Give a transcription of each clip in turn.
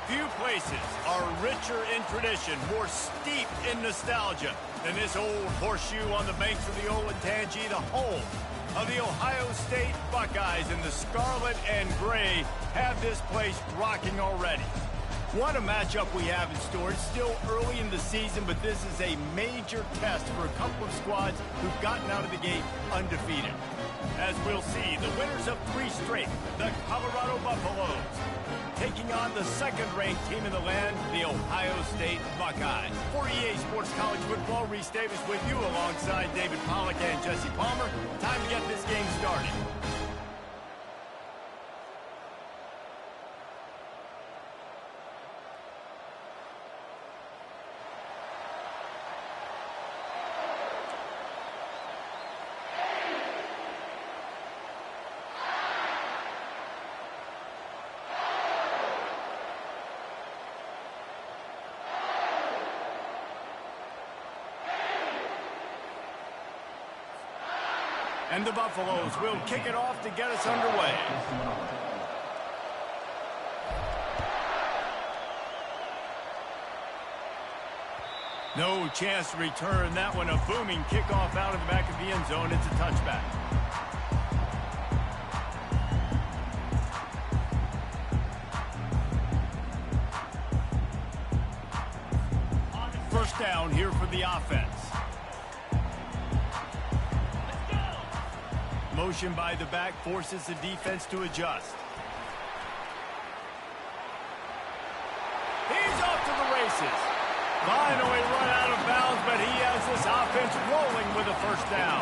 Few places are richer in tradition, more steeped in nostalgia than this old horseshoe on the banks of the Olentangy, the home of the Ohio State Buckeyes. And the scarlet and gray have this place rocking already. What a matchup we have in store. It's still early in the season, but this is a major test for a couple of squads who've gotten out of the gate undefeated. As we'll see, the winners of 3 straight, the Colorado Buffaloes, taking on the second-ranked team in the land, the Ohio State Buckeyes. For EA Sports College Football, Reese Davis with you alongside David Pollack and Jesse Palmer. Time to get this game started. And the Buffaloes will kick it off to get us underway. No chance to return that one. A booming kickoff out of the back of the end zone. It's a touchback. First down here for the offense. Motion by the back forces the defense to adjust. He's off to the races. Finally run out of bounds, but he has this offense rolling with a first down.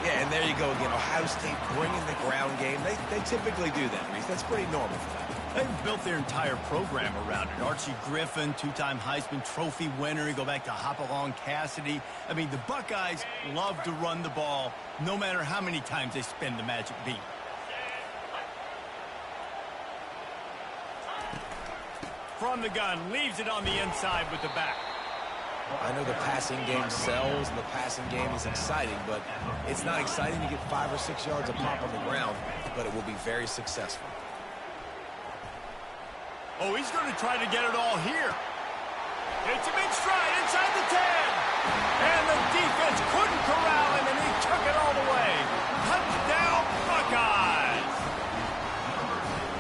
Yeah, and there you go again. Ohio State bringing the ground game. They typically do that, Reese. That's pretty normal for them. They've built their entire program around it. Archie Griffin, 2-time Heisman Trophy winner. You go back to Hopalong Cassidy. I mean, the Buckeyes love to run the ball, no matter how many times they spin the magic beat. From the gun, leaves it on the inside with the back. I know the passing game sells and the passing game is exciting, but it's not exciting to get 5 or 6 yards of pop on the ground, but it will be very successful. Oh, he's going to try to get it all here. It's a big stride inside the 10. And the defense couldn't corral him, and he took it all the way. Touchdown, Buckeyes!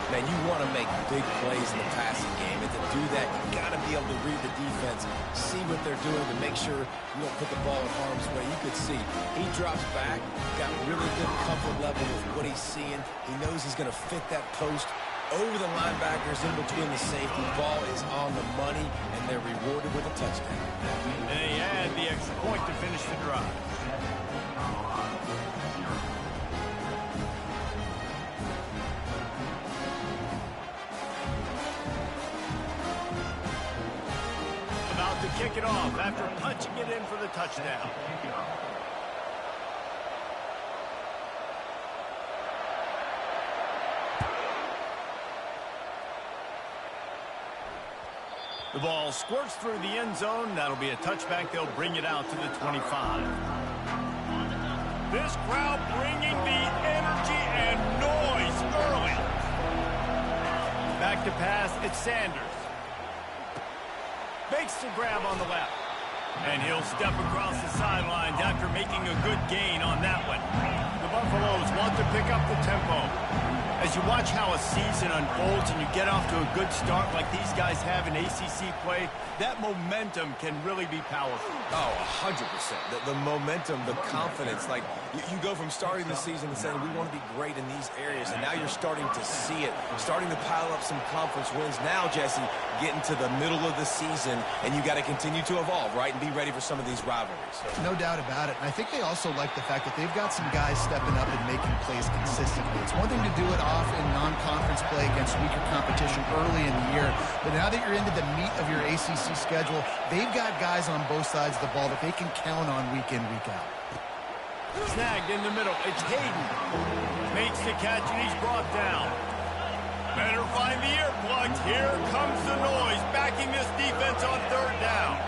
Man, you want to make big plays in the passing game, and to do that, you got to be able to read the defense, see what they're doing to make sure you don't put the ball in harm's way. You could see he drops back, got really good comfort level with what he's seeing. He knows he's going to fit that post over the linebackers in between the safety. Ball is on the money, and they're rewarded with a touchdown. And they add the extra point to finish the drive. About to kick it off after punching it in for the touchdown. The ball squirts through the end zone. That'll be a touchback. They'll bring it out to the 25. This crowd bringing the energy and noise early. Back to pass, it's Sanders. Makes the grab on the left. And he'll step across the sidelines after making a good gain on that one. The Buffaloes want to pick up the tempo. As you watch how a season unfolds and you get off to a good start like these guys have in ACC play, that momentum can really be powerful. Oh, 100%. The momentum, the confidence. Like, you go from starting the season and saying, we want to be great in these areas, and now you're starting to see it, starting to pile up some conference wins. Now, Jesse, getting to the middle of the season, and you got to continue to evolve, right, and be ready for some of these rivalries. No doubt about it. And I think they also like the fact that they've got some guys stepping up and making plays consistently. It's one thing to do it off in non-conference play against weaker competition early in the year, but now that you're into the meat of your ACC schedule, they've got guys on both sides of the ball that they can count on week in, week out. Snagged in the middle. It's Hayden. Makes the catch, and he's brought down. Better find the earplugs. Here comes the noise, backing this defense on third down.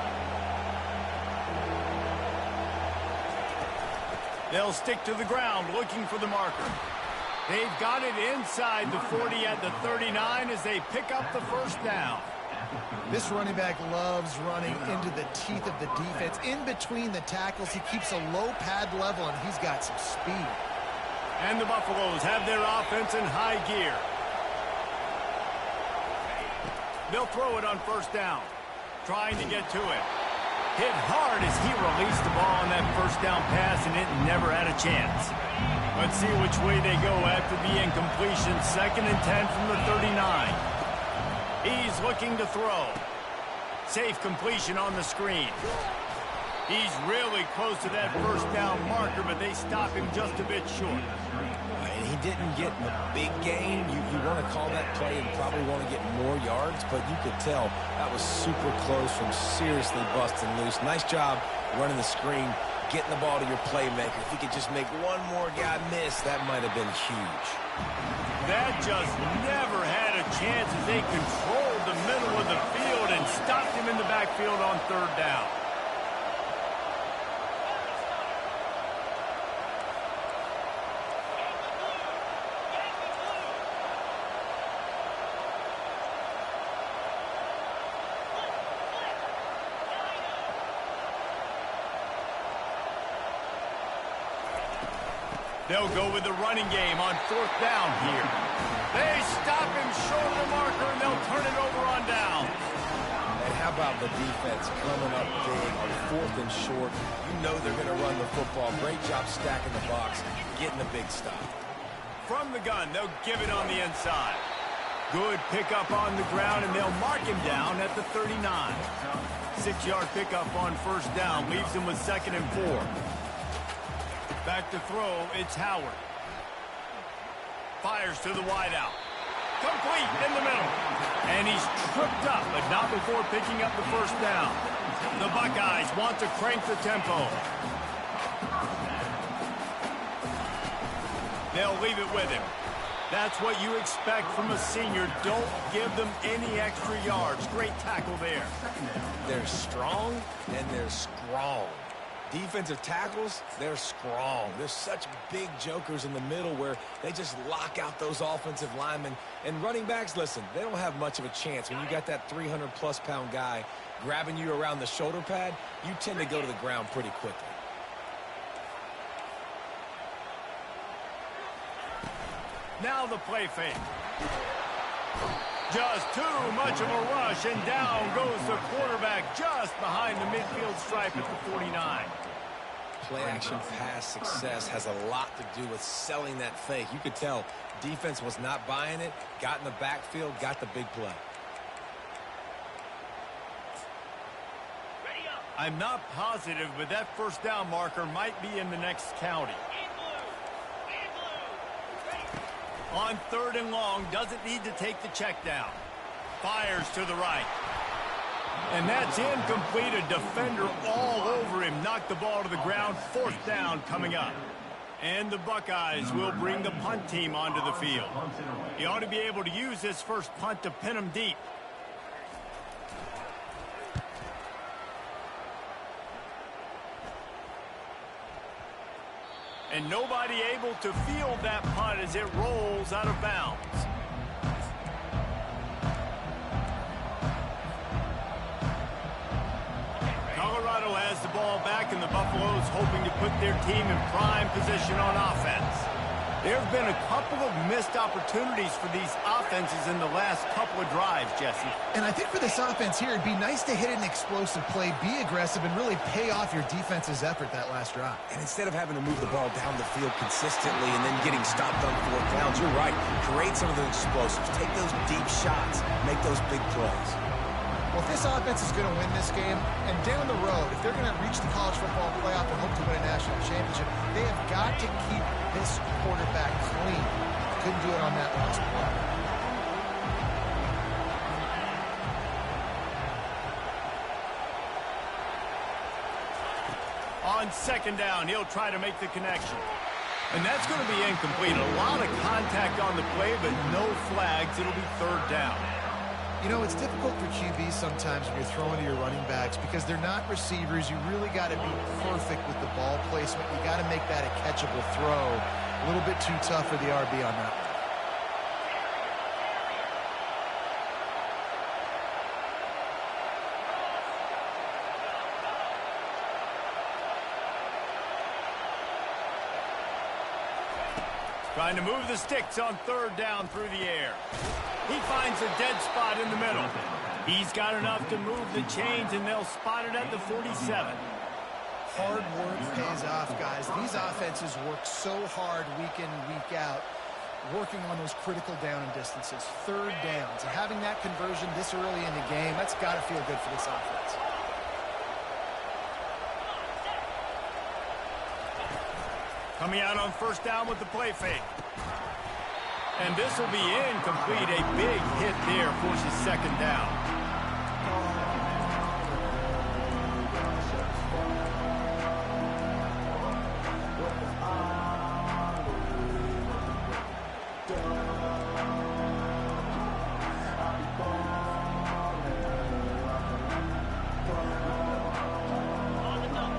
They'll stick to the ground, looking for the marker. They've got it inside the 40 at the 39 as they pick up the first down. This running back loves running into the teeth of the defense. In between the tackles, he keeps a low pad level, and he's got some speed. And the Buffaloes have their offense in high gear. They'll throw it on first down, trying to get to it. Hit hard as he released the ball on that first down pass, and it never had a chance. Let's see which way they go after the incompletion. 2nd and 10 from the 39. He's looking to throw. Safe completion on the screen. He's really close to that first down marker, but they stop him just a bit short. And he didn't get a big gain. You want to call that play and probably want to get more yards, but you could tell that was super close from seriously busting loose. Nice job running the screen, getting the ball to your playmaker. If he could just make one more guy miss, that might have been huge. That just never had a chance as they controlled the middle of the field and stopped him in the backfield on 3rd down. They'll go with the running game on 4th down here. They stop him short of the marker, and they'll turn it over on down. And how about the defense coming up big on 4th and short? You know they're going to run the football. Great job stacking the box, getting a big stop. From the gun, they'll give it on the inside. Good pickup on the ground, and they'll mark him down at the 39. 6-yard pickup on first down leaves him with 2nd and 4. Back to throw, it's Howard. Fires to the wideout. Complete in the middle. And he's tripped up, but not before picking up the first down. The Buckeyes want to crank the tempo. They'll leave it with him. That's what you expect from a senior. Don't give them any extra yards. Great tackle there. They're strong, and they're strong. Defensive tackles, they're strong. There's such big jokers in the middle where they just lock out those offensive linemen. And running backs, listen, they don't have much of a chance. When you got that 300-plus pound guy grabbing you around the shoulder pad, you tend to go to the ground pretty quickly. Now the play fake. Just too much of a rush, and down goes the quarterback just behind the midfield stripe at the 49. Play-action pass success has a lot to do with selling that fake. You could tell defense was not buying it, got in the backfield, got the big play. I'm not positive, but that first down marker might be in the next county. On 3rd and long, doesn't need to take the check down. Fires to the right. And that's incomplete. A defender all over him. Knocked the ball to the ground. 4th down coming up. And the Buckeyes will bring the punt team onto the field. He ought to be able to use this first punt to pin him deep. And nobody able to field that punt as it rolls out of bounds. Colorado has the ball back, and the Buffaloes hoping to put their team in prime position on offense. There have been a couple of missed opportunities for these offenses in the last couple of drives, Jesse. And I think for this offense here, it'd be nice to hit an explosive play, be aggressive, and really pay off your defense's effort that last drive. And instead of having to move the ball down the field consistently and then getting stopped on 4th downs, you're right. Create some of those explosives. Take those deep shots. Make those big plays. Well, if this offense is going to win this game, and down the road, if they're going to reach the college football playoff and hope to win a national championship, they have got to keep this quarterback clean. Couldn't do it on that last play. On 2nd down, he'll try to make the connection. And that's going to be incomplete. A lot of contact on the play, but no flags. It'll be 3rd down. You know, it's difficult for QBs sometimes when you're throwing to your running backs because they're not receivers. You really got to be perfect with the ball placement. You got to make that a catchable throw. A little bit too tough for the RB on that one. Trying to move the sticks on third down through the air. He finds a dead spot in the middle. He's got enough to move the chains, and they'll spot it at the 47. Hard work pays off, guys. These offenses work so hard week in and week out, working on those critical down and distances, third downs. And having that conversion this early in the game, that's got to feel good for this offense. Coming out on first down with the play fake. And this will be incomplete. A big hit there forces second down.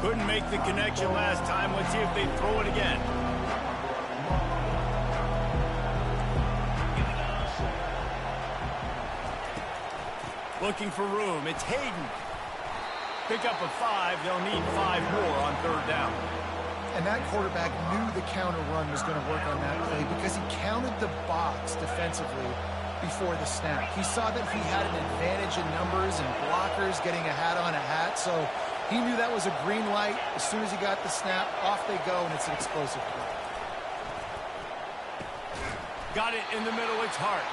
Couldn't make the connection last time. Let's see if they throw it again. Looking for room. It's Hayden. Pick up a 5. They'll need 5 more on third down. And that quarterback knew the counter run was going to work on that play because he counted the box defensively before the snap. He saw that he had an advantage in numbers and blockers getting a hat on a hat, so he knew that was a green light. As soon as he got the snap, off they go, and it's an explosive play. Got it in the middle. It's Hart.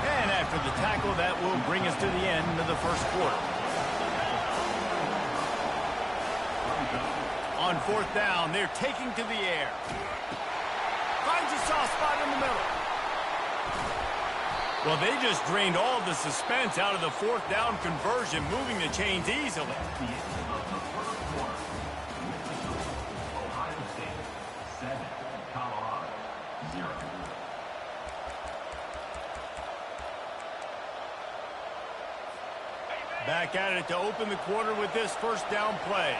And after the tackle, that will bring us to the end of the first quarter. On fourth down, they're taking to the air. Finds a soft spot in the middle. Well, they just drained all the suspense out of the fourth down conversion, moving the chains easily. Ohio State 7, Colorado 0. Back at it to open the quarter with this first down play.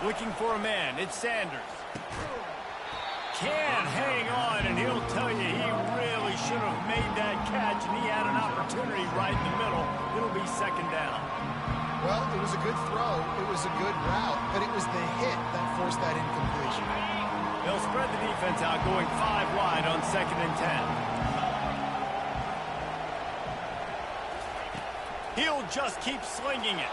Looking for a man. It's Sanders. Can't hang on, and he'll tell you he really should have made that catch, and he had an opportunity right in the middle. It'll be second down. Well, it was a good throw. It was a good route, but it was the hit that forced that incompletion. They'll spread the defense out, going 5 wide on 2nd and 10. He'll just keep slinging it.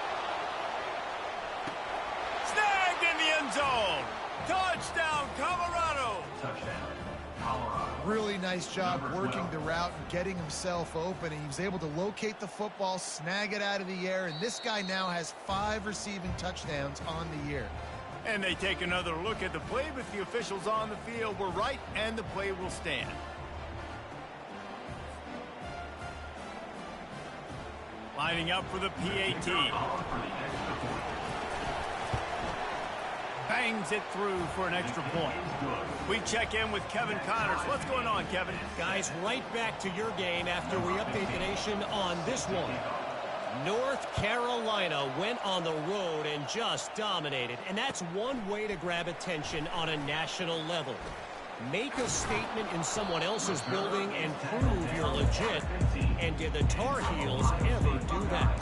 Snagged in the end zone. Touchdown, Colorado. Touchdown, Colorado. Really nice job working the route and getting himself open. He was able to locate the football, snag it out of the air, and this guy now has 5 receiving touchdowns on the year. And they take another look at the play, but the officials on the field were right, and the play will stand. Lining up for the PAT. Bangs it through for an extra point. We check in with Kevin Connors. What's going on, Kevin? Guys, right back to your game after we update the nation on this one. North Carolina went on the road and just dominated, and that's one way to grab attention on a national level. Make a statement in someone else's building and prove you're legit. And did the Tar Heels ever do that?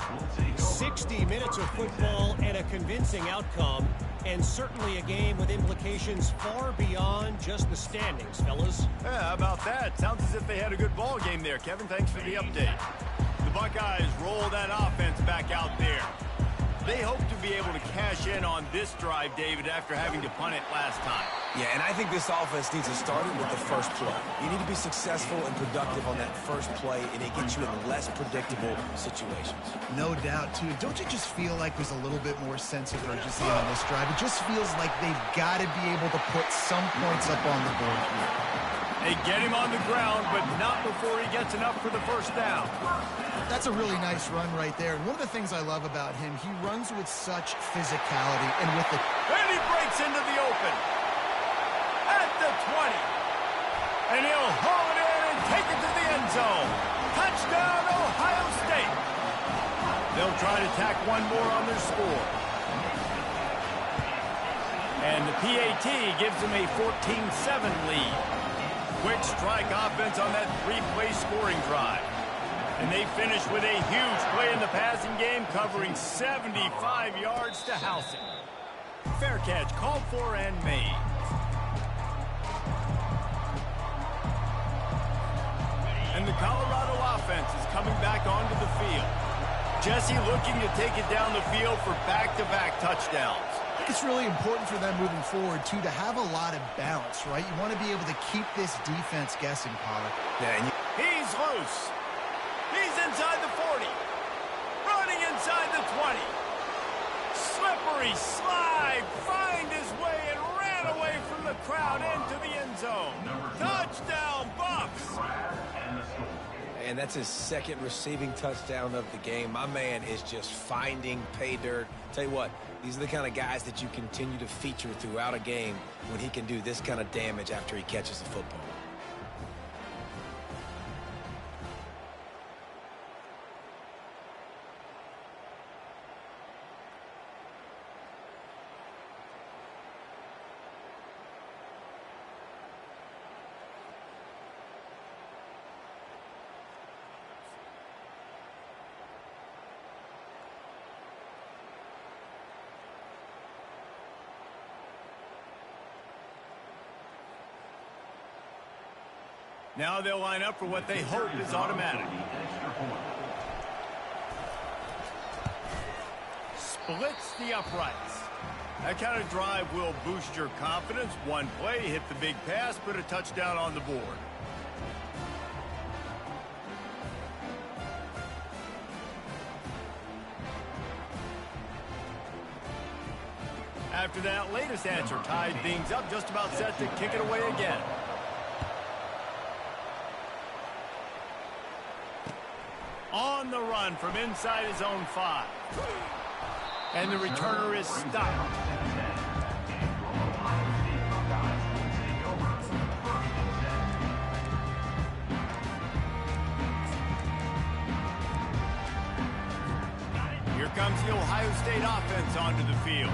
60 minutes of football and a convincing outcome, and certainly a game with implications far beyond just the standings, fellas. Yeah, how about that? Sounds as if they had a good ball game there, Kevin. Thanks for the update. The Buckeyes roll that offense back out there. They hope to be able to cash in on this drive, David, after having to punt it last time. Yeah, and I think this offense needs to start it with the first play. You need to be successful and productive on that first play, and it gets you in less predictable situations. No doubt, too. Don't you just feel like there's a little bit more sense of urgency on this drive? It just feels like they've got to be able to put some points up on the board here. They get him on the ground, but not before he gets enough for the first down. That's a really nice run right there. And one of the things I love about him, he runs with such physicality and with the... And he breaks into the open. At the 20. And he'll haul it in and take it to the end zone. Touchdown, Ohio State. They'll try to tack one more on their score. And the PAT gives them a 14-7 lead. Quick strike offense on that three-play scoring drive. And they finish with a huge play in the passing game, covering 75 yards to house it. Fair catch called for and made. And the Colorado offense is coming back onto the field. Jesse looking to take it down the field for back-to-back touchdowns. I think it's really important for them moving forward, too, to have a lot of balance, right? You want to be able to keep this defense guessing, Pollard. Yeah, He's loose. He's inside the 40. Running inside the 20. Slippery slide. Find his way and ran away from the crowd into the end zone. Touchdown, Bucks. And that's his second receiving touchdown of the game. My man is just finding pay dirt. Tell you what, these are the kind of guys that you continue to feature throughout a game when he can do this kind of damage after he catches the football. Now they'll line up for what they hope is automatic. Splits the uprights. That kind of drive will boost your confidence. One play, hit the big pass, put a touchdown on the board. After that latest answer tied things up, just about set to kick it away again. On the run from inside his own 5. And the returner is stopped. Here comes the Ohio State offense onto the field.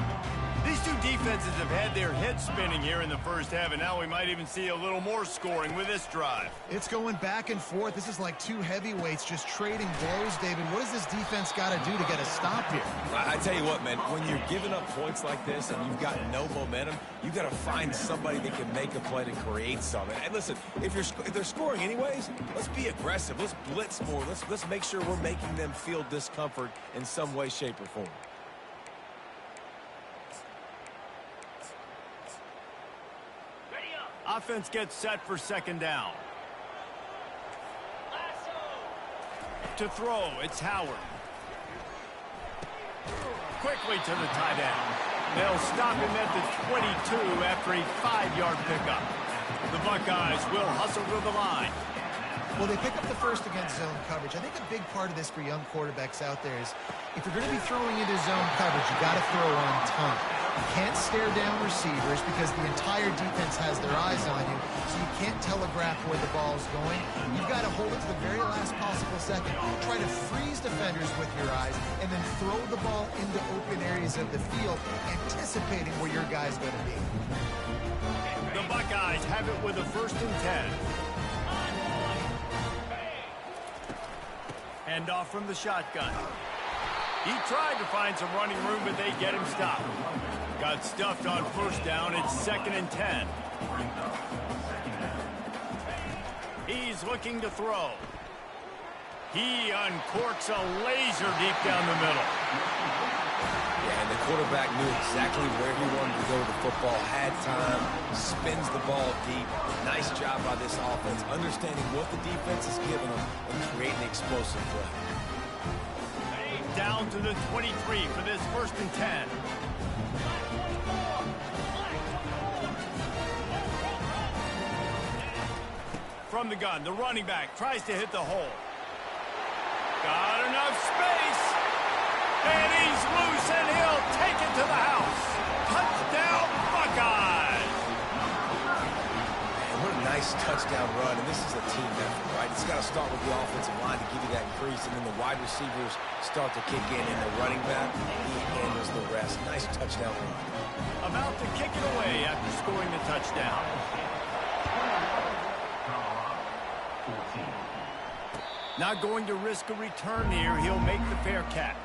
These two defenses have had their heads spinning here in the first half, and now we might even see a little more scoring with this drive. It's going back and forth. This is like two heavyweights just trading blows, David. What does this defense got to do to get a stop here? I tell you what, man, when you're giving up points like this and you've got no momentum, you've got to find somebody that can make a play to create something. And listen, if they're scoring anyways, let's be aggressive. Let's blitz more. Let's make sure we're making them feel discomfort in some way, shape, or form. Offense gets set for second down. To throw, it's Howard. Quickly to the tight end. They'll stop him at the 22 after a 5-yard pickup. The Buckeyes will hustle to the line. Well, they pick up the first against zone coverage. I think a big part of this for young quarterbacks out there is if you're going to be throwing into zone coverage, you got to throw on time. You can't stare down receivers because the entire defense has their eyes on you, so you can't telegraph where the ball's going. You've got to hold it to the very last possible second. Try to freeze defenders with your eyes and then throw the ball into open areas of the field, anticipating where your guy's going to be. The Buckeyes have it with a 1st and 10. Hand off from the shotgun. He tried to find some running room, but they get him stopped. Got stuffed on 1st down. It's 2nd and 10. He's looking to throw. He uncorks a laser deep down the middle. Yeah, and the quarterback knew exactly where he wanted to go with the football, had time, spins the ball deep. Nice job by this offense, understanding what the defense is giving them and creating explosive play. Down to the 23 for this 1st and 10. From the gun, the running back tries to hit the hole. Got enough space. And he's loose, and he'll take it to the house. Touchdown, Buckeyes. Man, what a nice Nice touchdown run, and this is a team effort, right? It's got to start with the offensive line to give you that crease, and then the wide receivers start to kick in, and the running back, he handles the rest. Nice touchdown run. About to kick it away after scoring the touchdown. Not going to risk a return here. He'll make the fair catch.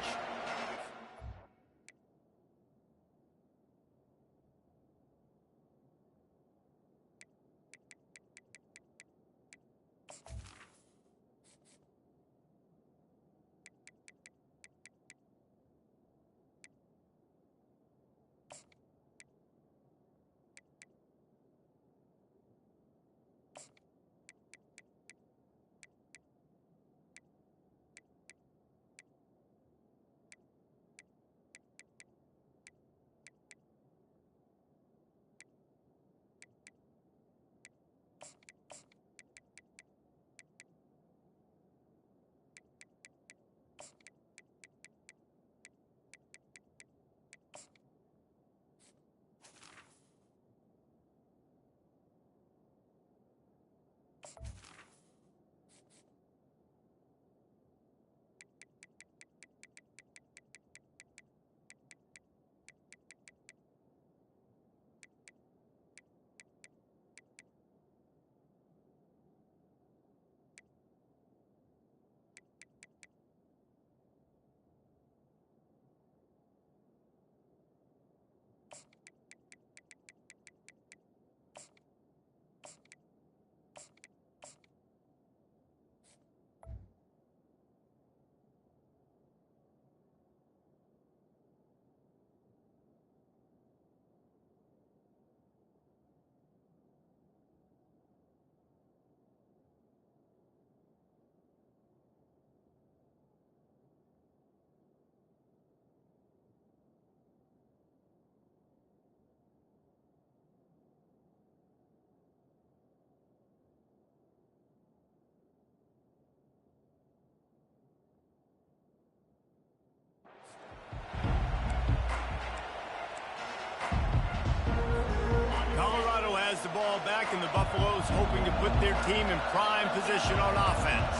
Has the ball back, and the Buffaloes hoping to put their team in prime position on offense.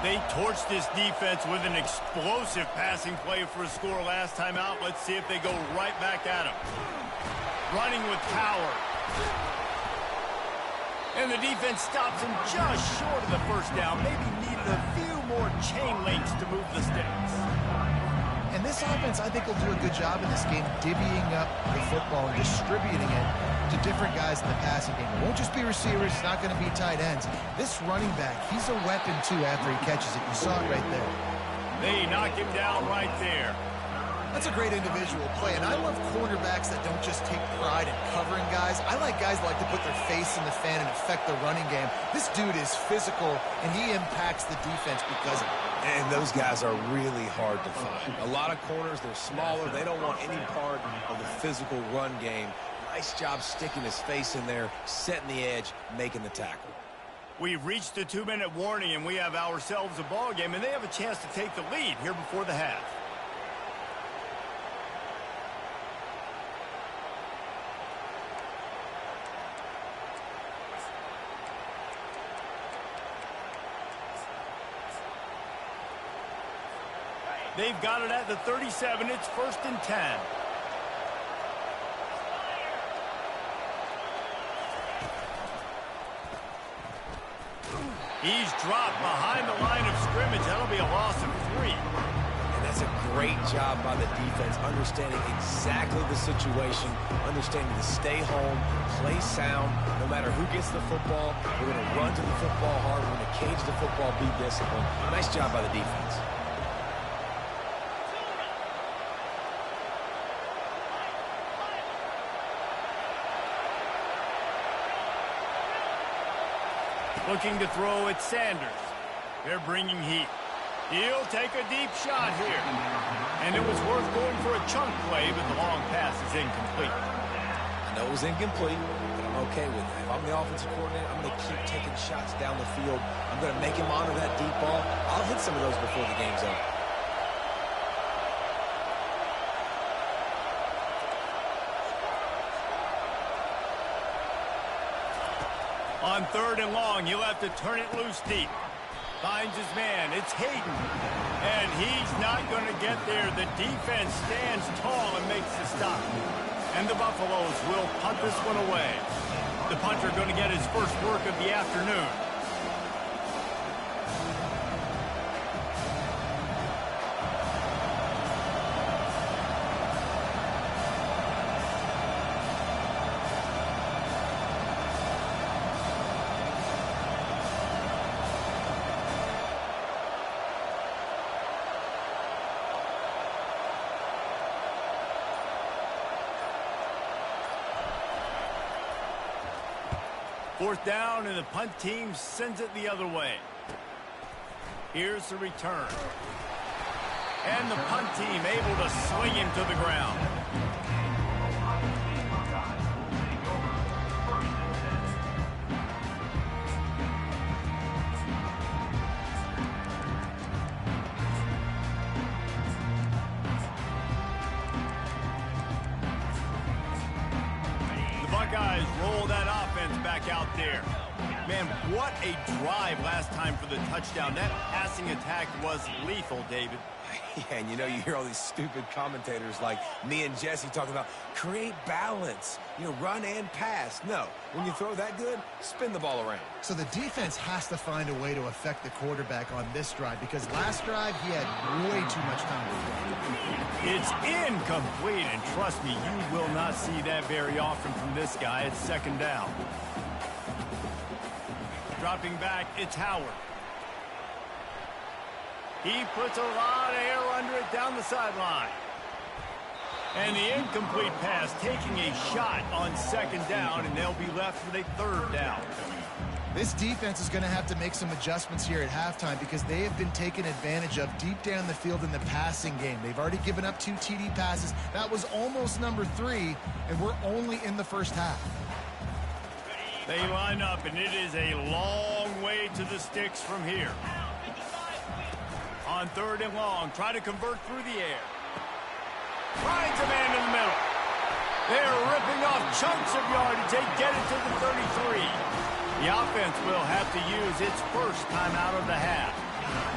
They torched this defense with an explosive passing play for a score last time out. Let's see if they go right back at them. Running with power. And the defense stops him just short of the first down. Maybe needed a few more chain links to move the sticks. And this offense, I think, will do a good job in this game divvying up the football and distributing it to different guys in the passing game. It won't just be receivers. It's not going to be tight ends. This running back, he's a weapon, too, after he catches it. You saw it right there. They knock him down right there. That's a great individual play, and I love cornerbacks that don't just take pride in covering guys. I like guys that like to put their face in the fan and affect the running game. This dude is physical, and he impacts the defense because of it. And those guys are really hard to find. A lot of corners, they're smaller. They don't want any part of the physical run game. Nice job sticking his face in there, setting the edge, making the tackle. We've reached the 2-minute warning, and we have ourselves a ball game, and they have a chance to take the lead here before the half. They've got it at the 37. It's 1st and 10. He's dropped behind the line of scrimmage. That'll be a loss of 3. And that's a great job by the defense, understanding exactly the situation, understanding to stay home, play sound. No matter who gets the football, we're going to run to the football hard. We're going to cage the football, be disciplined. Nice job by the defense. Looking to throw at Sanders. They're bringing heat. He'll take a deep shot here. And it was worth going for a chunk play, but the long pass is incomplete. I know it was incomplete, but I'm okay with that. If I'm the offensive coordinator, I'm going to keep taking shots down the field. I'm going to make him honor that deep ball. I'll hit some of those before the game's over. On 3rd and long, he'll have to turn it loose deep. Finds his man. It's Hayden. And he's not going to get there. The defense stands tall and makes the stop. And the Buffaloes will punt this one away. The punter going to get his first work of the afternoon. Fourth down, and the punt team sends it the other way. Here's the return. And the punt team able to swing him to the ground. Buckeyes roll that offense back out there. Man, what a drive last time for the touchdown. That passing attack was lethal, David. Yeah, and you hear all these stupid commentators like me and Jesse talking about create balance, run and pass. No, when you throw that good, spin the ball around. So the defense has to find a way to affect the quarterback on this drive because last drive he had way too much time to throw. It's incomplete, and trust me, you will not see that very often from this guy. It's 2nd down. Dropping back, it's Howard. He puts a lot of air under it down the sideline. And the incomplete pass taking a shot on 2nd down, and they'll be left with a 3rd down. This defense is going to have to make some adjustments here at halftime because they have been taken advantage of deep down the field in the passing game. They've already given up 2 TD passes. That was almost number 3, and we're only in the first half. They line up, and it is a long way to the sticks from here. On 3rd and long, try to convert through the air. Finds a man in the middle. They're ripping off chunks of yardage. They get it to the 33. The offense will have to use its first time out of the half.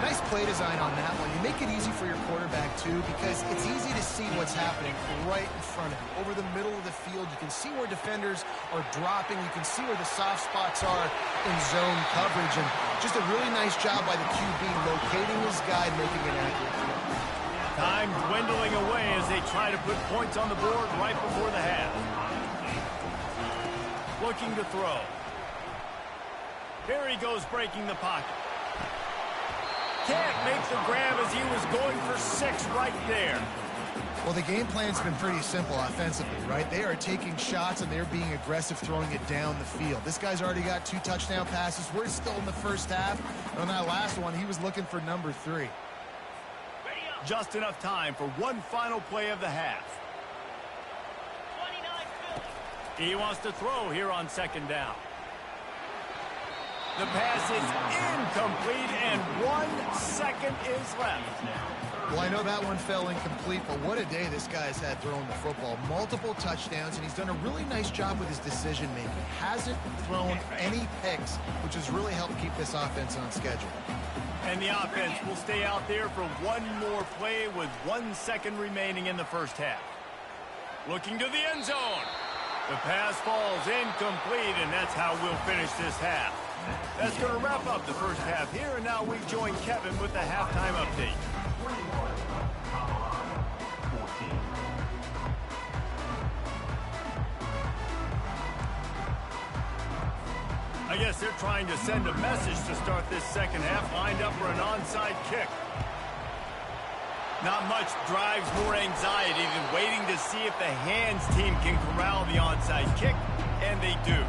Nice play design on that one. You make it easy for your quarterback, too, because it's easy to see what's happening right in front of you. Over the middle of the field, you can see where defenders are dropping. You can see where the soft spots are in zone coverage. And just a really nice job by the QB locating his guy, making an accurate throw. Time dwindling away as they try to put points on the board right before the half. Looking to throw. Here he goes, breaking the pocket. Can't make the grab as he was going for 6 right there. Well, the game plan's been pretty simple offensively, right? They are taking shots, and they're being aggressive throwing it down the field. This guy's already got 2 touchdown passes. We're still in the first half. And on that last one, he was looking for number 3. Just enough time for one final play of the half. He wants to throw here on 2nd down. The pass is incomplete, and 1 second is left. Well, I know that one fell incomplete, but what a day this guy's had throwing the football. Multiple touchdowns, and he's done a really nice job with his decision-making. Hasn't thrown any picks, which has really helped keep this offense on schedule. And the offense will stay out there for one more play with 1 second remaining in the first half. Looking to the end zone. The pass falls incomplete, and that's how we'll finish this half. That's going to wrap up the first half here, and now we join Kevin with the halftime update. I guess they're trying to send a message to start this second half, lined up for an onside kick. Not much drives more anxiety than waiting to see if the hands team can corral the onside kick, and they do.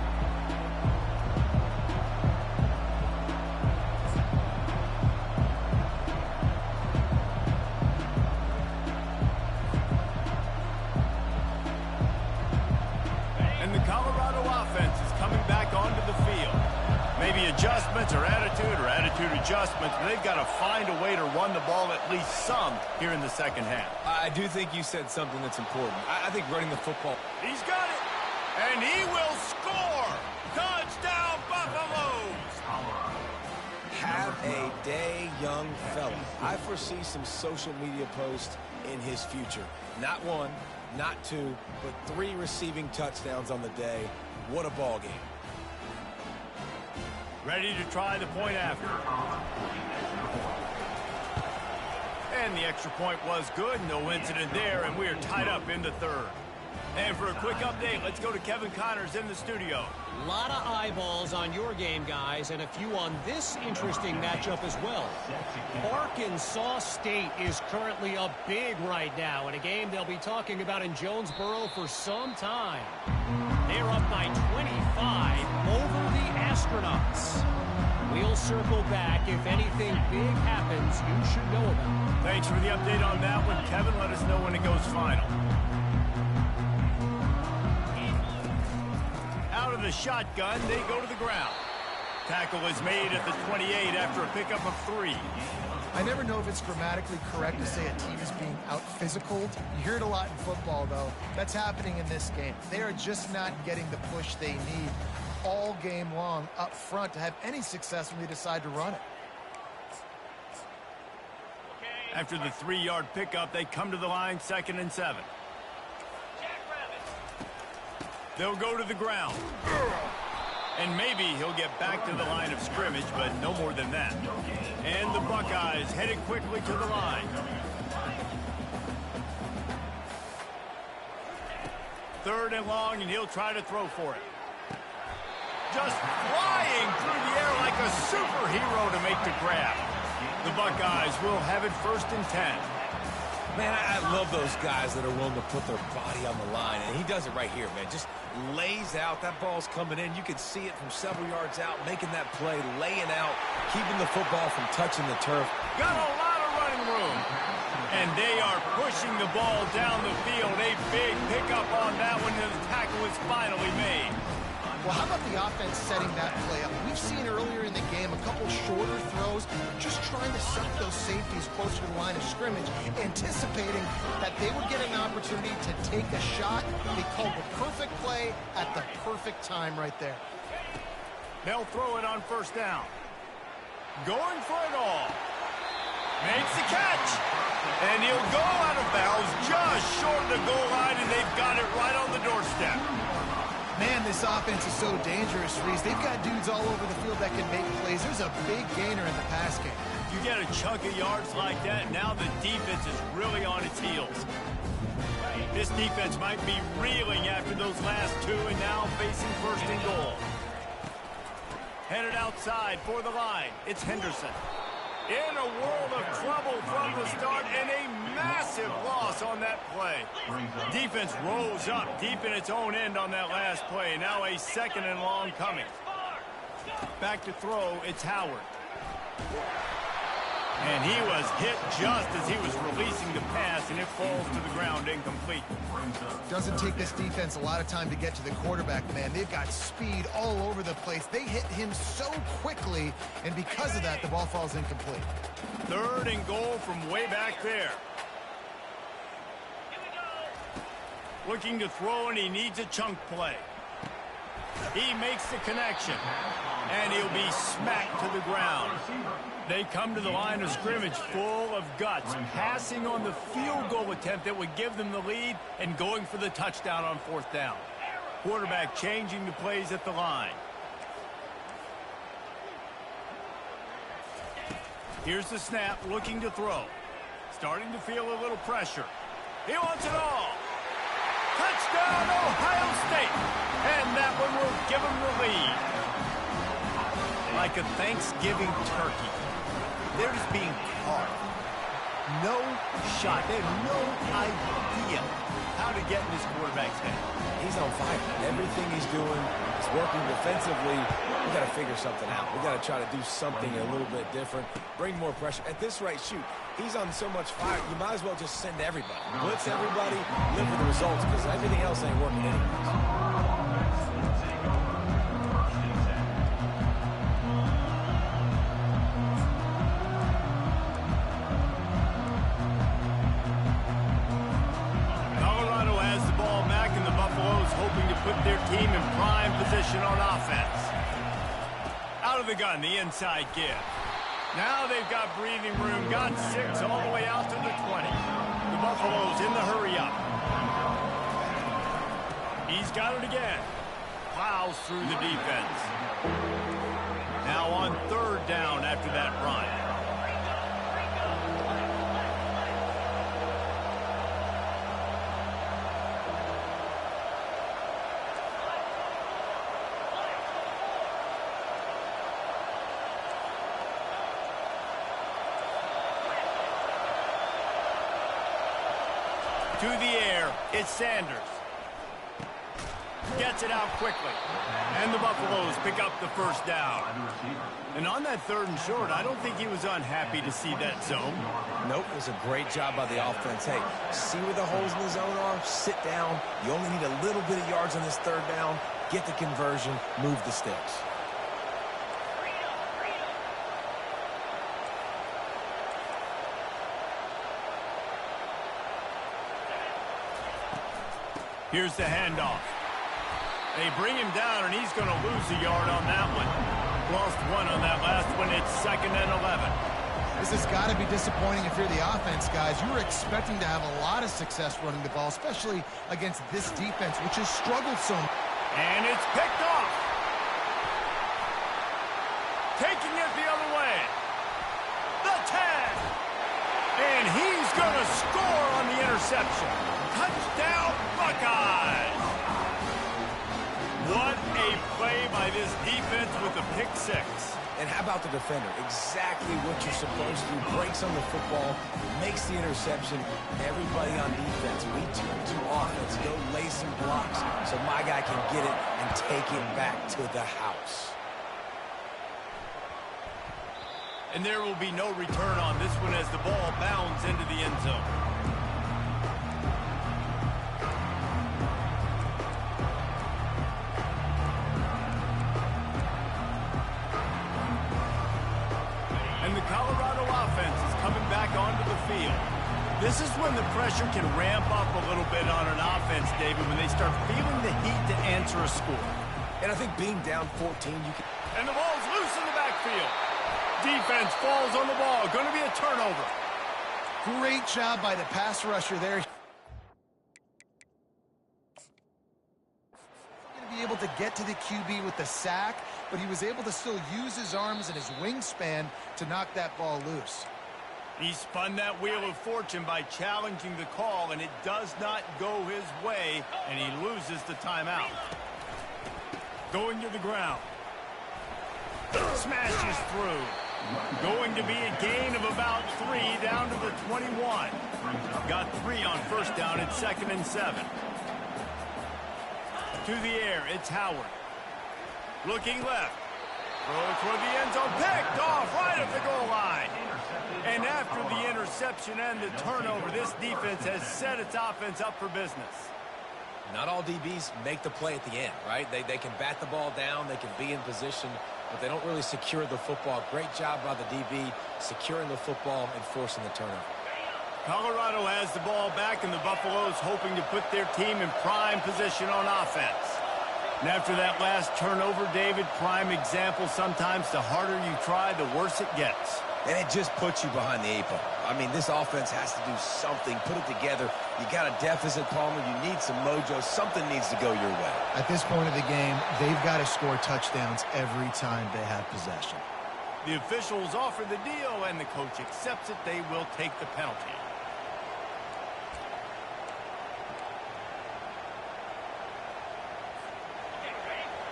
And the Colorado offense is coming back onto the field. Maybe adjustments or attitude adjustments, but they've got to find a way to run the ball at least some here in the second half. I do think you said something that's important. I think running the football. He's got it, and he will score. Touchdown, Buffalo! a day young fella. I foresee some social media posts in his future. Not one, not two, but 3 receiving touchdowns on the day. What a ball game. Ready to try the point after. And the extra point was good. No incident there, and we are tied up in the third. And for a quick update, let's go to Kevin Connors in the studio. A lot of eyeballs on your game, guys, and a few on this interesting matchup as well. Arkansas State is currently up big right now in a game they'll be talking about in Jonesboro for some time. They're up by 25 over the Astronauts. We'll circle back. If anything big happens, you should know about it. Thanks for the update on that one, Kevin. Let us know when it goes final. Out of the shotgun, they go to the ground. Tackle is made at the 28 after a pickup of 3. I never know if it's grammatically correct to say a team is being out-physicaled. You hear it a lot in football, though. That's happening in this game. They are just not getting the push they need all game long up front to have any success when they decide to run it. After the 3-yard pickup, they come to the line, 2nd and 7. They'll go to the ground. And maybe he'll get back to the line of scrimmage, but no more than that. And the Buckeyes headed quickly to the line. 3rd and long, and he'll try to throw for it. Just flying through the air like a superhero to make the grab. The Buckeyes will have it 1st and 10. Man, I love those guys that are willing to put their body on the line, and he does it right here, man. Just lays out. That ball's coming in. You can see it from several yards out, making that play, laying out, keeping the football from touching the turf. Got a lot of running room. And they are pushing the ball down the field. A big pickup on that one, and the tackle is finally made. Well, how about the offense setting that play up? We've seen earlier in the game a couple shorter throws, just trying to suck those safeties closer to the line of scrimmage, anticipating that they would get an opportunity to take a shot. They called the perfect play at the perfect time right there. They'll throw it on 1st down. Going for it all. Makes the catch. And he'll go out of bounds just short of the goal line, and they've got it right on the doorstep. Man, this offense is so dangerous, Reese. They've got dudes all over the field that can make plays. There's a big gainer in the pass game. You get a chunk of yards like that, now the defense is really on its heels. This defense might be reeling after those last 2 and now facing 1st and goal. Headed outside for the line. It's Henderson. In a world of trouble from the start, and a massive loss on that play. Defense rose up deep in its own end on that last play. Now a 2nd and long coming. Back to throw, it's Howard. And he was hit just as he was releasing the pass, and it falls to the ground incomplete. Doesn't take this defense a lot of time to get to the quarterback, man. They've got speed all over the place. They hit him so quickly, and because of that, the ball falls incomplete. 3rd and goal from way back there. Looking to throw, and he needs a chunk play. He makes the connection, and he'll be smacked to the ground. They come to the line of scrimmage full of guts, passing on the field goal attempt that would give them the lead and going for the touchdown on 4th down. Quarterback changing the plays at the line. Here's the snap, looking to throw. Starting to feel a little pressure. He wants it all. Touchdown, Ohio State. And that one will give them the lead. Like a Thanksgiving turkey. They're just being carved. No shot. They have no idea how to get in this quarterback's head. He's on fire. Everything he's doing is working defensively. We got to figure something out. We got to try to do something a little bit different. Bring more pressure. At this rate, shoot, he's on so much fire, you might as well just send everybody. Blitz everybody, live for the results, because everything else ain't working anyways. Hoping to put their team in prime position on offense. Out of the gun, the inside give. Now they've got breathing room, got 6 all the way out to the 20. The Buffaloes in the hurry up. He's got it again. Plows through the defense. Now on 3rd down after that run. To the air, it's Sanders. Gets it out quickly. And the Buffaloes pick up the 1st down. And on that 3rd and short, I don't think he was unhappy to see that zone. Nope, it was a great job by the offense. Hey, see where the holes in the zone are? Sit down. You only need a little bit of yards on this 3rd down. Get the conversion, move the sticks. Here's the handoff. They bring him down, and he's going to lose a yard on that one. Lost 1 on that last one. It's 2nd and 11. This has got to be disappointing if you're the offense, guys. You were expecting to have a lot of success running the ball, especially against this defense, which has struggled so much. And it's picked off. Taking it the other way. The tag. And he's going to score on the interception. Touchdown, Buckeyes. What a play by this defense with a pick 6. And how about the defender? Exactly what you're supposed to. Breaks on the football, makes the interception. Everybody on defense, we turn to offense. Go lay some blocks so my guy can get it and take it back to the house. And there will be no return on this one as the ball bounds into the end zone. And the Colorado offense is coming back onto the field. This is when the pressure can ramp up a little bit on an offense, David, when they start feeling the heat to answer a score. And I think being down 14, you can... And the ball's loose in the backfield. Defense falls on the ball. Going to be a turnover. Great job by the pass rusher there. Going to be able to get to the QB with the sack, but he was able to still use his arms and his wingspan to knock that ball loose. He spun that wheel of fortune by challenging the call, and it does not go his way, and he loses the timeout. Going to the ground. Smashes through. Going to be a gain of about 3 down to the 21. Got 3 on 1st down at 2nd and 7. To the air, it's Howard. Looking left. Throw toward the end zone. Picked off right at the goal line. And after the interception and the turnover, this defense has set its offense up for business. Not all DBs make the play at the end, right? They can bat the ball down, they can be in position, but they don't really secure the football. Great job by the DB securing the football and forcing the turnover. Colorado has the ball back, and the Buffaloes hoping to put their team in prime position on offense. And after that last turnover, David, prime example, sometimes the harder you try, the worse it gets. And it just puts you behind the 8 ball. I mean, this offense has to do something, put it together. You got a deficit, Palmer. You need some mojo. Something needs to go your way. At this point of the game, they've got to score touchdowns every time they have possession. The officials offer the deal, and the coach accepts it. They will take the penalty.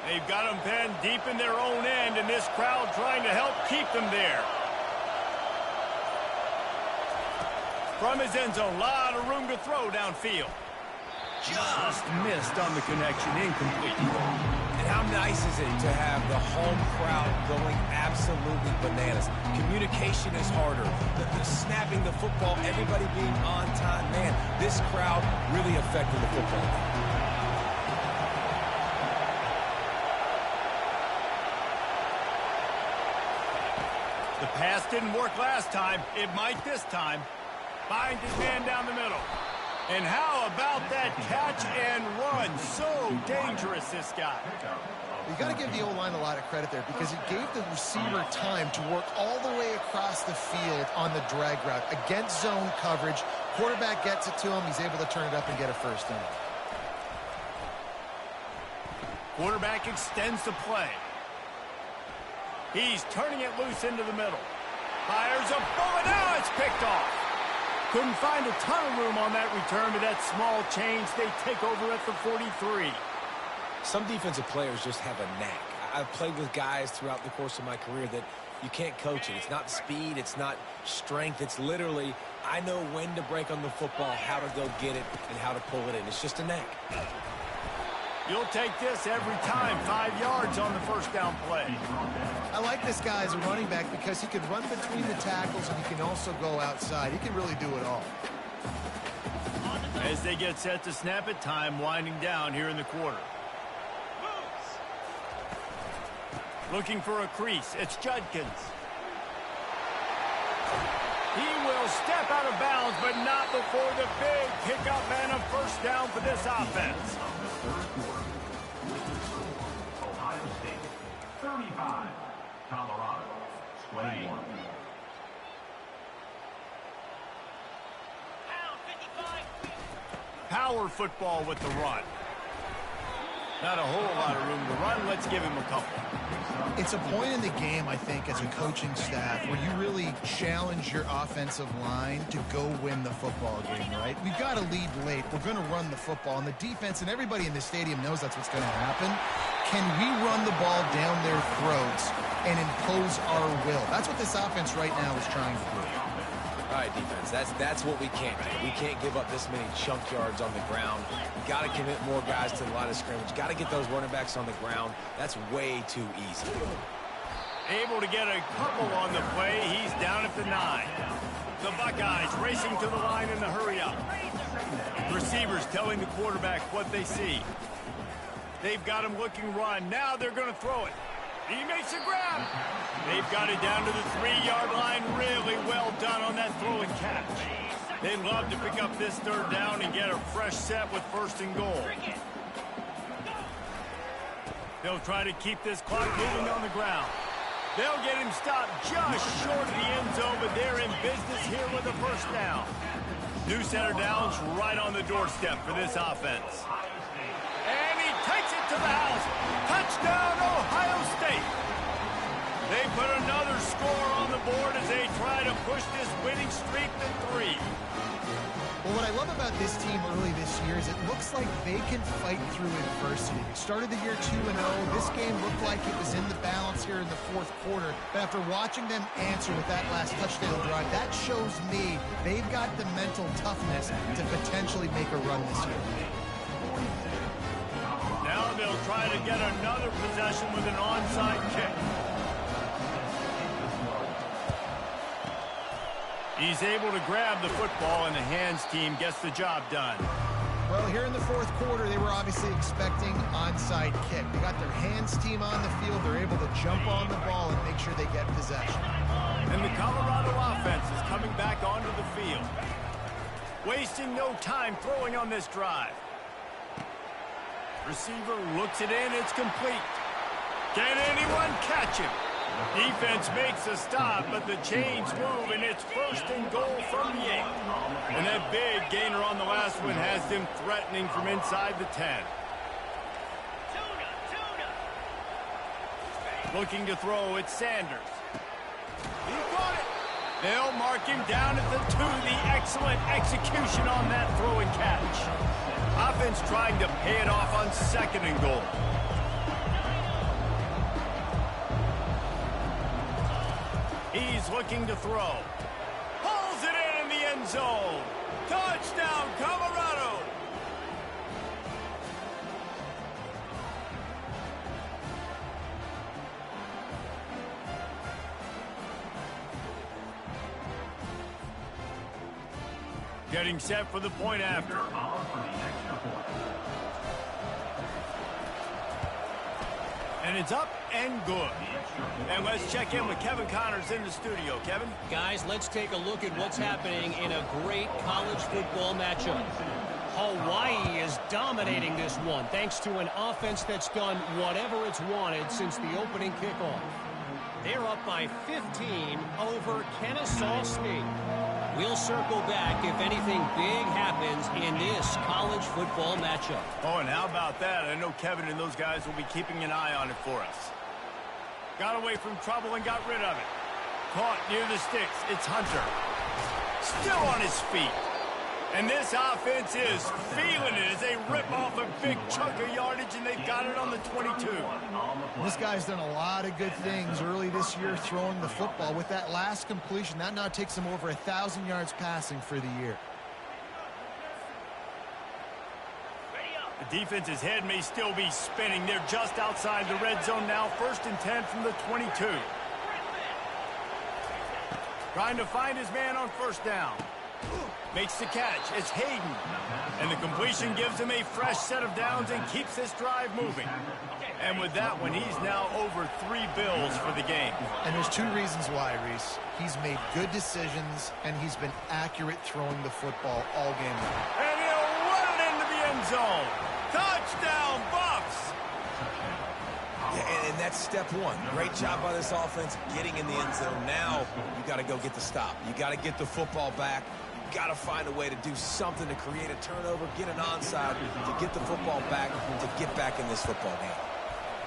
They've got them penned deep in their own end, and this crowd trying to help keep them there. From his end zone, a lot of room to throw downfield. Just missed on the connection, incomplete. And how nice is it to have the home crowd going absolutely bananas? Communication is harder. The snapping the football, everybody being on time. Man, this crowd really affected the football game. The pass didn't work last time. It might this time. Finds his man down the middle. And how about that catch and run? So dangerous, this guy. You got to give the O-line a lot of credit there because it gave the receiver time to work all the way across the field on the drag route against zone coverage. Quarterback gets it to him. He's able to turn it up and get a first down. Quarterback extends the play. He's turning it loose into the middle. Fires a bullet. Now it's picked off. Couldn't find a ton of room on that return, but that small change, they take over at the 43. Some defensive players just have a knack. I've played with guys throughout the course of my career that you can't coach it. It's not speed. It's not strength. It's literally, I know when to break on the football, how to go get it, and how to pull it in. It's just a knack. You'll take this every time. 5 yards on the first down play. I like this guy as a running back because he can run between the tackles and he can also go outside. He can really do it all. As they get set to snap it, time winding down here in the quarter. Looking for a crease. It's Judkins. He will step out of bounds, but not before the big pickup and a first down for this offense. Ohio State, 35. Colorado, 21. Power football with the run. Not a whole lot of room to run. Let's give him a couple. It's a point in the game, I think, as a coaching staff where you really challenge your offensive line to go win the football game, right? We've got to lead late. We're going to run the football. And the defense and everybody in the stadium knows that's what's going to happen. Can we run the ball down their throats and impose our will? That's what this offense right now is trying to do. All right, defense, that's what we can't do. We can't give up this many chunk yards on the ground. We got to commit more guys to the line of scrimmage. Got to get those running backs on the ground. That's way too easy. Able to get a couple on the play. He's down at the 9. The Buckeyes racing to the line in the hurry-up. Receivers telling the quarterback what they see. They've got him looking run. Now they're going to throw it. He makes a grab. They've got it down to the 3-yard line. Really well done on that throw and catch. They'd love to pick up this third down and get a fresh set with first and goal. They'll try to keep this clock moving on the ground. They'll get him stopped just short of the end zone, but they're in business here with a first down. New center downs right on the doorstep for this offense. And he takes it to the house. Touchdown, Ohio State. They put another score on the board as they try to push this winning streak to 3. Well, what I love about this team early this year is it looks like they can fight through adversity. They started the year 2-0. This game looked like it was in the balance here in the fourth quarter. But after watching them answer with that last touchdown drive, that shows me they've got the mental toughness to potentially make a run this year. Now they'll try to get another possession with an onside kick. He's able to grab the football, and the hands team gets the job done. Well, here in the fourth quarter, they were obviously expecting onside kick. They got their hands team on the field. They're able to jump on the ball and make sure they get possession. And the Colorado offense is coming back onto the field. Wasting no time throwing on this drive. Receiver looks it in. It's complete. Can anyone catch him? Defense makes a stop, but the chains move, and it's first and goal from the 8. And that big gainer on the last one has them threatening from inside the 10. Looking to throw, it's Sanders. He caught it. They'll mark him down at the 2. The excellent execution on that throw and catch. Offense trying to pay it off on second and goal. He's looking to throw. Pulls it in the end zone. Touchdown, Colorado. Getting set for the point after. And it's up and good. And let's check in with Kevin Connors in the studio. Kevin? Guys, let's take a look at what's happening in a great college football matchup. Hawaii is dominating this one thanks to an offense that's done whatever it's wanted since the opening kickoff. They're up by 15 over Kennesaw State. We'll circle back if anything big happens in this college football matchup. Oh, and how about that? I know Kevin and those guys will be keeping an eye on it for us. Got away from trouble and got rid of it. Caught near the sticks. It's Hunter. Still on his feet. And this offense is feeling it as they rip off a big chunk of yardage, and they've got it on the 22. This guy's done a lot of good things early this year throwing the football. With that last completion, that now takes him over 1,000 yards passing for the year. The defense's head may still be spinning. They're just outside the red zone now. 1st and 10 from the 22. Trying to find his man on 1st down. Makes the catch. It's Hayden. And the completion gives him a fresh set of downs and keeps this drive moving. And with that one, he's now over 3 bills for the game. And there's 2 reasons why, Reese. He's made good decisions, and he's been accurate throwing the football all game long. And he'll run it into the end zone. Touchdown, Buffs! Yeah, and that's step one. Great job by this offense getting in the end zone. Now you got to go get the stop. You got to get the football back. You got to find a way to do something to create a turnover, get an onside, to get the football back, to get back in this football game.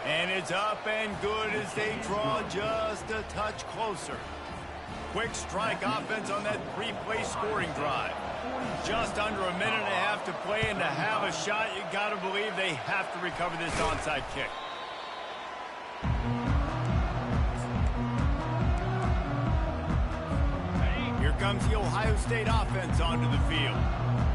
And it's up and good as they draw just a touch closer. Quick strike offense on that 3-play scoring drive. Just under a minute and a half to play, and to have a shot, you got to believe they have to recover this onside kick. Here comes the Ohio State offense onto the field.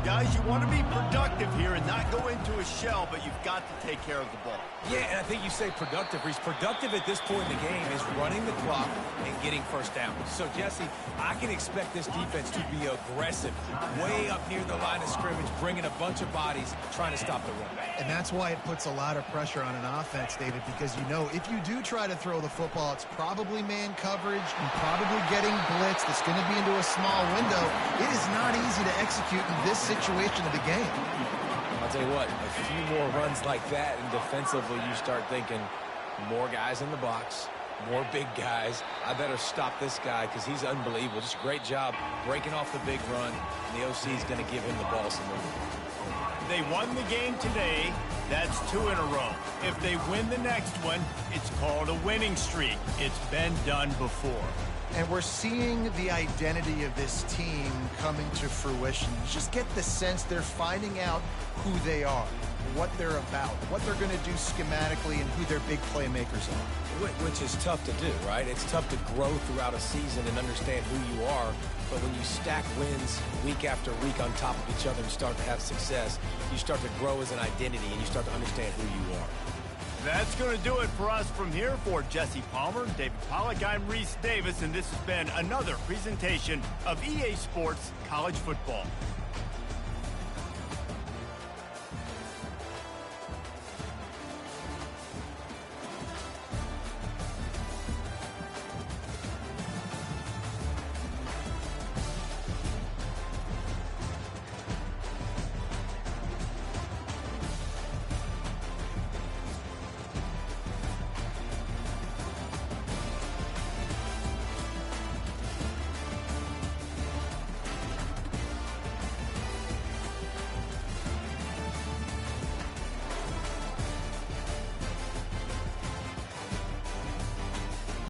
Guys, you want to be productive here and not go into a shell, but you've got to take care of the ball. Yeah, and I think you say productive, Reese. Productive at this point in the game is running the clock and getting 1st down. So, Jesse, I can expect this defense to be aggressive, way up near the line of scrimmage, bringing a bunch of bodies, trying to stop the run. And that's why it puts a lot of pressure on an offense, David, because you know if you do try to throw the football, it's probably man coverage and probably getting blitzed. It's going to be into a small window. It is not easy to execute in this situation of the game. I'll tell you what, a few more runs like that, and defensively you start thinking more guys in the box, more big guys. I better stop this guy because he's unbelievable. Just a great job breaking off the big run, and the OC is going to give him the ball some more. They won the game today. That's 2 in a row. If they win the next one, it's called a winning streak. It's been done before. And we're seeing the identity of this team coming to fruition. You just get the sense they're finding out who they are, what they're about, what they're going to do schematically, and who their big playmakers are. Which is tough to do, right? It's tough to grow throughout a season and understand who you are. But when you stack wins week after week on top of each other and start to have success, you start to grow as an identity and you start to understand who you are. That's going to do it for us from here. For Jesse Palmer, David Pollack, I'm Reese Davis, and this has been another presentation of EA Sports College Football.